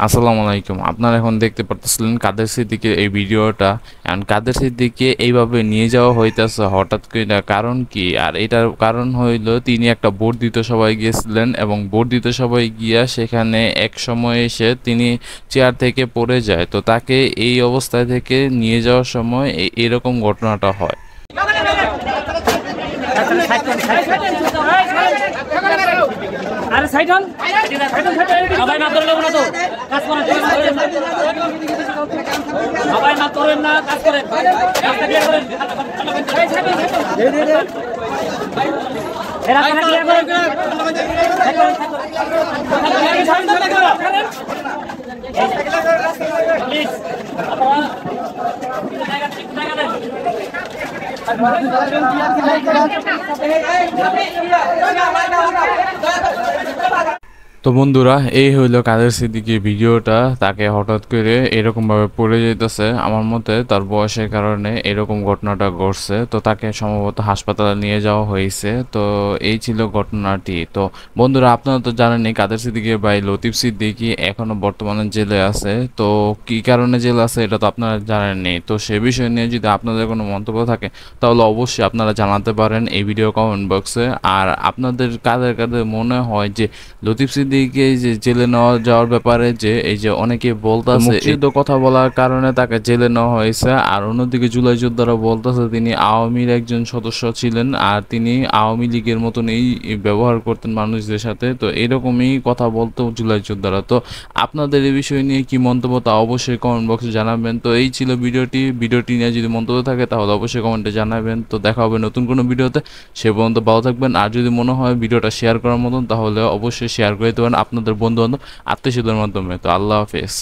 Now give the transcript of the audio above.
আসসালামু আলাইকুম। আপনারা এখন দেখতে পারতেছিলেন কাদের সিদ্দিকের এই ভিডিওটা। এখন কাদের সিদ্দিককে এইভাবে নিয়ে যাওয়া হইতেছে হঠাৎ করে, কারণ কি? আর এটার কারণ হইল তিনি একটা বর্ধিত সভায় গিয়েছিলেন এবং বর্ধিত সভায় গিয়া সেখানে এক সময় এসে তিনি চেয়ার থেকে পড়ে যায়। তো তাকে এই অবস্থায় থেকে নিয়ে যাওয়ার সময় এরকম ঘটনাটা হয়। আরে সাইড হন সবাই না করলে না তো কাজ করেন সবাই না করেন না কাজ করেন কাজটা ক্লিয়ার করেন এরা কাজ ক্লিয়ার করেন প্লিজ তো বন্ধুরা, এই হইলো কাদের সিদ্দিকীর ভিডিওটা। তাকে হঠাৎ করে এরকমভাবে পড়ে যেতেছে, আমার মতে তার বয়সের কারণে এরকম ঘটনাটা ঘটছে। তো তাকে সম্ভবত হাসপাতালে নিয়ে যাওয়া হয়েছে। তো এই ছিল ঘটনাটি। তো বন্ধুরা, আপনারা তো জানেনই কাদের সিদ্দিকীর ভাই লতিফ সিদ্দিকী এখনো বর্তমানে জেলে আছে। তো কি কারণে জেলে আছে এটা তো আপনারা জানেননি। তো সে বিষয় নিয়ে যদি আপনাদের কোনো মন্তব্য থাকে তাহলে অবশ্যই আপনারা জানাতে পারেন এই ভিডিও কমেন্ট বক্সে। আর আপনাদের কাদের কাদের মনে হয় যে লতিফ সিদ্দিকী যে জেলে নেওয়া যাওয়ার ব্যাপারে যে এই যে অনেকে বলতেছে মুক্তিযুদ্ধ কথা বলার কারণে তাকে জেলে নেওয়া হয়েছে, আর অন্যদিকে জুলাই যোদ্ধারা বলতেছে তিনি আওয়ামীর একজন সদস্য ছিলেন আর তিনি আওয়ামী লীগের মতন এই ব্যবহার করতেন মানুষদের সাথে। তো এরকমই কথা বলতো জুলাই যোদ্ধারা। তো আপনাদের এই বিষয় নিয়ে কি মন্তব্য তা অবশ্যই কমেন্ট বক্সে জানাবেন। তো এই ছিল ভিডিওটি নিয়ে যদি মন্তব্য থাকে তাহলে অবশ্যই কমেন্টে জানাবেন। তো দেখা হবে নতুন কোনো ভিডিওতে। সে পর্যন্ত ভালো থাকবেন। আর যদি মনে হয় ভিডিওটা শেয়ার করার মতন তাহলে অবশ্যই শেয়ার করে দেবেন আপনাদের বন্ধু বান্ধব আত্মীয়স্বজনের মাধ্যমে। তো আল্লাহ হাফেজ।